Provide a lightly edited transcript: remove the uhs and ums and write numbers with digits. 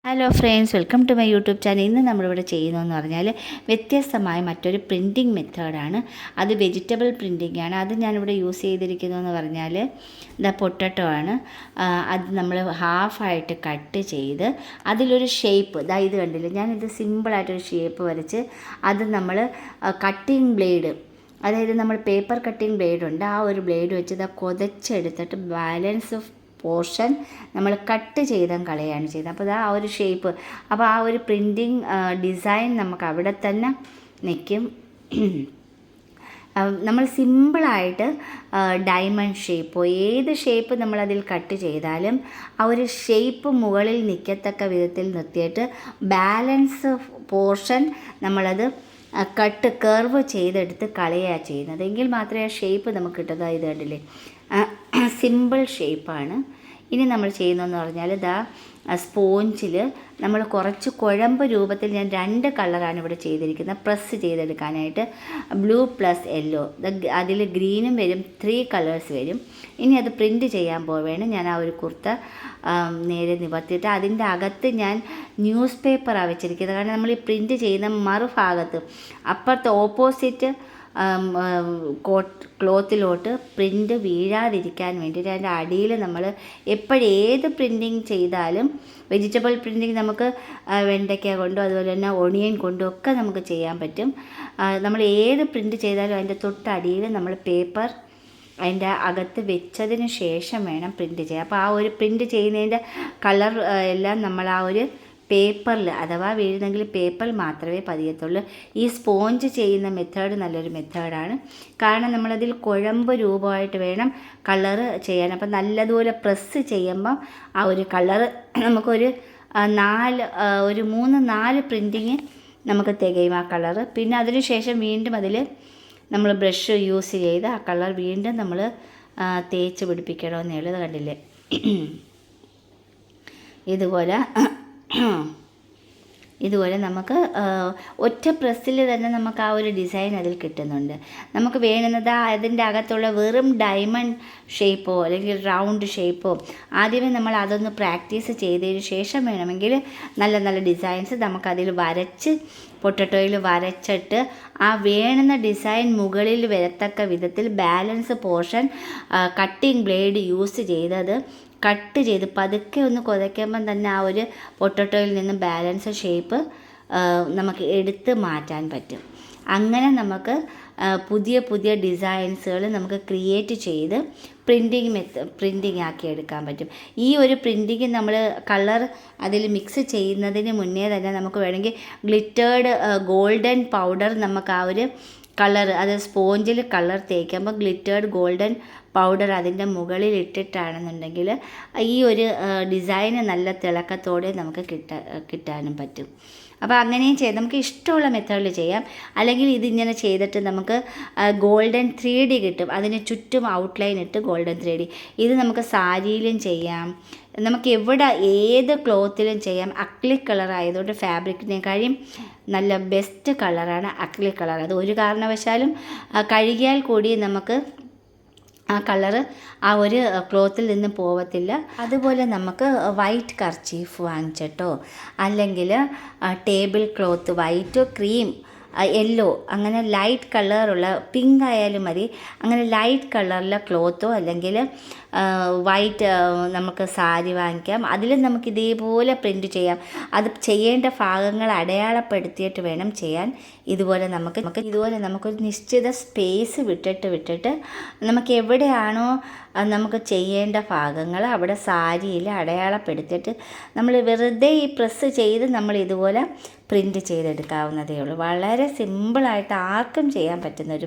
Hello friends, welcome to my YouTube channel. ഇന്ന് നമ്മളിവിടെ ചെയ്യുന്നതെന്ന് പറഞ്ഞാൽ വ്യത്യസ്തമായ മറ്റൊരു പ്രിൻറ്റിങ് മെത്തേഡാണ്. അത് വെജിറ്റബിൾ പ്രിൻറ്റിംഗ് ആണ്. അത് ഞാനിവിടെ യൂസ് ചെയ്തിരിക്കുന്നതെന്ന് പറഞ്ഞാൽ പൊട്ടറ്റോ ആണ്. അത് നമ്മൾ ഹാഫായിട്ട് കട്ട് ചെയ്ത് അതിലൊരു ഷേപ്പ് ഇത് കണ്ടില്ലേ, ഞാനിത് സിമ്പിളായിട്ടൊരു ഷേപ്പ് വരച്ച് അത് നമ്മൾ കട്ടിങ് ബ്ലേഡ്, അതായത് നമ്മൾ പേപ്പർ കട്ടിങ് ബ്ലേഡുണ്ട്, ആ ഒരു ബ്ലേഡ് വെച്ച് ഇത് കൊതച്ചെടുത്തിട്ട് ബാലൻസ് പോർഷൻ നമ്മൾ കട്ട് ചെയ്തും കളയാണ് ചെയ്തത്. അപ്പോൾ ആ ഒരു ഷേപ്പ്, അപ്പോൾ ആ ഒരു പ്രിൻറ്റിങ് ഡിസൈൻ നമുക്ക് അവിടെ തന്നെ നിൽക്കും. നമ്മൾ സിമ്പിളായിട്ട് ഡയമണ്ട് ഷേപ്പോ ഏത് ഷേപ്പ് നമ്മളതിൽ കട്ട് ചെയ്താലും ആ ഒരു ഷേപ്പ് മുകളിൽ നിൽക്കത്തക്ക വിധത്തിൽ നിർത്തിയിട്ട് ബാലൻസ് പോർഷൻ നമ്മളത് കർവ് ചെയ്തെടുത്ത് കളയുക ചെയ്യുന്നത്. എങ്കിൽ മാത്രമേ ആ ഷേപ്പ് നമുക്ക് കിട്ടുന്നത്. ഇത് കണ്ടില്ലേ, സിമ്പിൾ ഷേപ്പാണ്. ഇനി നമ്മൾ ചെയ്യുന്നതെന്ന് പറഞ്ഞാൽ സ്പോഞ്ചിൽ നമ്മൾ കുറച്ച് കുഴമ്പ് രൂപത്തിൽ ഞാൻ 2 കളറാണ് ഇവിടെ ചെയ്തിരിക്കുന്നത് പ്രസ് ചെയ്തെടുക്കാനായിട്ട്. ബ്ലൂ പ്ലസ് യെല്ലോ, അതിൽ ഗ്രീനും വരും, 3 കളേഴ്സ് വരും. ഇനി അത് പ്രിൻറ്റ് ചെയ്യാൻ പോവുകയാണ്. ഞാൻ ആ ഒരു കുർത്ത നേരെ നിവർത്തിയിട്ട് അതിൻ്റെ അകത്ത് ഞാൻ ന്യൂസ് പേപ്പറാണ് വെച്ചിരിക്കുന്നത്. കാരണം നമ്മൾ ഈ പ്രിൻറ്റ് ചെയ്യുന്ന മറുഭാഗത്ത് അപ്പുറത്തെ ഓപ്പോസിറ്റ് ക്ലോത്തിലോട്ട് പ്രിൻ്റ് വീഴാതിരിക്കാൻ വേണ്ടിയിട്ട് അതിൻ്റെ അടിയിൽ നമ്മൾ ഏത് പ്രിൻറ്റിങ് ചെയ്താലും, വെജിറ്റബിൾ പ്രിൻറ്റിങ് നമുക്ക് വെണ്ടയ്ക്ക കൊണ്ടും അതുപോലെ തന്നെ ഒണിയൻ കൊണ്ടും ഒക്കെ നമുക്ക് ചെയ്യാൻ പറ്റും. നമ്മൾ ഏത് പ്രിൻറ്റ് ചെയ്താലും അതിൻ്റെ തൊട്ടടിയിൽ നമ്മൾ പേപ്പർ അതിൻ്റെ അകത്ത് വെച്ചതിന് ശേഷം വേണം പ്രിൻറ്റ് ചെയ്യാൻ. അപ്പോൾ ആ ഒരു പ്രിൻറ്റ് ചെയ്യുന്നതിൻ്റെ കളർ എല്ലാം നമ്മൾ ആ ഒരു പേപ്പറിൽ അഥവാ വീഴുന്നെങ്കിൽ പേപ്പറിൽ മാത്രമേ പതിയത്തുള്ളൂ. ഈ സ്പോഞ്ച് ചെയ്യുന്ന മെത്തേഡ് നല്ലൊരു മെത്തേഡാണ്. കാരണം നമ്മളതിൽ കുഴമ്പ് രൂപമായിട്ട് വേണം കളറ് ചെയ്യാൻ. അപ്പം നല്ലതുപോലെ പ്രസ് ചെയ്യുമ്പം ആ ഒരു കളറ് നമുക്കൊരു 3-4 പ്രിൻറ്റിങ് നമുക്ക് തികയും ആ കളറ്. പിന്നെ അതിന് ശേഷം വീണ്ടും അതിൽ നമ്മൾ ബ്രഷ് യൂസ് ചെയ്ത് ആ കളർ വീണ്ടും നമ്മൾ തേച്ച് പിടിപ്പിക്കണമെന്നേ ഉള്ളൂ. കണ്ടില്ലേ, ഇതുപോലെ നമുക്ക് ഒറ്റ പ്രസ്സിൽ തന്നെ നമുക്ക് ആ ഒരു ഡിസൈൻ അതിൽ കിട്ടുന്നുണ്ട്. നമുക്ക് വേണ്ടുന്നത് അതിൻ്റെ അകത്തുള്ള വെറും ഡയമണ്ട് ഷേപ്പോ അല്ലെങ്കിൽ റൗണ്ട് ഷേപ്പോ ആദ്യമേ നമ്മൾ അതൊന്ന് പ്രാക്ടീസ് ചെയ്തതിന് ശേഷം വേണമെങ്കിൽ നല്ല നല്ല ഡിസൈൻസ് നമുക്കതിൽ വരച്ച് പൊട്ടറ്റോയിൽ വരച്ചിട്ട് ആ വേണ്ടുന്ന ഡിസൈൻ മുകളിൽ വരത്തക്ക വിധത്തിൽ balance portion cutting blade use ചെയ്തത് കട്ട് ചെയ്ത് പതുക്കെ ഒന്ന് കുതയ്ക്കുമ്പം തന്നെ ആ ഒരു പൊട്ടറ്റോയിൽ നിന്ന് ബാലൻസ് ഷേപ്പ് നമുക്ക് എടുത്ത് മാറ്റാൻ പറ്റും. അങ്ങനെ നമുക്ക് പുതിയ ഡിസൈൻസുകൾ നമുക്ക് ക്രിയേറ്റ് ചെയ്ത് പ്രിൻറ്റിങ് ആക്കി എടുക്കാൻ പറ്റും. ഈ ഒരു പ്രിൻറ്റിങ് നമ്മൾ കളർ അതിൽ മിക്സ് ചെയ്യുന്നതിന് മുന്നേ തന്നെ നമുക്ക് വേണമെങ്കിൽ ഗ്ലിറ്റേർഡ് ഗോൾഡൻ പൗഡർ നമുക്ക് ആ ഒരു കളർ, അത് സ്പോഞ്ചിൽ കളർ തേക്കുമ്പോൾ ഗ്ലിറ്റേർഡ് ഗോൾഡൻ പൗഡർ അതിൻ്റെ മുകളിൽ ഇട്ടിട്ടാണെന്നുണ്ടെങ്കിൽ ഈ ഒരു ഡിസൈന് നല്ല തിളക്കത്തോടെ നമുക്ക് കിട്ടാനും പറ്റും. അപ്പോൾ അങ്ങനെയും ചെയ്യാം. നമുക്ക് ഇഷ്ടമുള്ള മെത്തേഡിൽ ചെയ്യാം. അല്ലെങ്കിൽ ഇതിങ്ങനെ ചെയ്തിട്ട് നമുക്ക് ഗോൾഡൻ 3D കിട്ടും. അതിന് ചുറ്റും ഔട്ട്ലൈൻ ഇട്ട് ഗോൾഡൻ 3D. ഇത് നമുക്ക് സാരിയിലും ചെയ്യാം, നമുക്ക് ഏത് ക്ലോത്തിലും ചെയ്യാം. അക്ലിക് കളർ ആയതുകൊണ്ട് ഫാബ്രിക്കിനേക്കാളും നല്ല ബെസ്റ്റ് കളറാണ് അക്ലിക് കളർ. അത് ഒരു കാരണവശാലും കഴുകിയാൽ കൂടി നമുക്ക് ആ കളറ് ആ ഒരു ക്ലോത്തിൽ നിന്ന് പോവത്തില്ല. അതുപോലെ നമുക്ക് വൈറ്റ് കർച്ചീഫ് വാങ്ങിച്ചിട്ടോ അല്ലെങ്കിൽ ടേബിൾ ക്ലോത്ത് വൈറ്റോ ക്രീം യെല്ലോ അങ്ങനെ ലൈറ്റ് കളറുള്ള, പിങ്ക് ആയാലും മതി, അങ്ങനെ ലൈറ്റ് കളറിലെ ക്ലോത്തോ അല്ലെങ്കിൽ വൈറ്റ് നമുക്ക് സാരി വാങ്ങിക്കാം. അതിൽ നമുക്ക് ഇതേപോലെ പ്രിൻറ്റ് ചെയ്യാം. അത് ചെയ്യേണ്ട ഭാഗങ്ങൾ അടയാളപ്പെടുത്തിയിട്ട് വേണം ചെയ്യാൻ. ഇതുപോലെ നമുക്കൊരു നിശ്ചിത സ്പേസ് വിട്ടിട്ട് നമുക്ക് എവിടെയാണോ നമുക്ക് ചെയ്യേണ്ട ഭാഗങ്ങൾ അവിടെ സാരിയിൽ അടയാളപ്പെടുത്തിയിട്ട് നമ്മൾ വെറുതെ ഈ പ്രസ് ചെയ്ത് നമ്മൾ ഇതുപോലെ പ്രിൻറ്റ് ചെയ്തെടുക്കാവുന്നതേ ഉള്ളൂ. വളരെ സിമ്പിളായിട്ട് ആർക്കും ചെയ്യാൻ പറ്റുന്നൊരു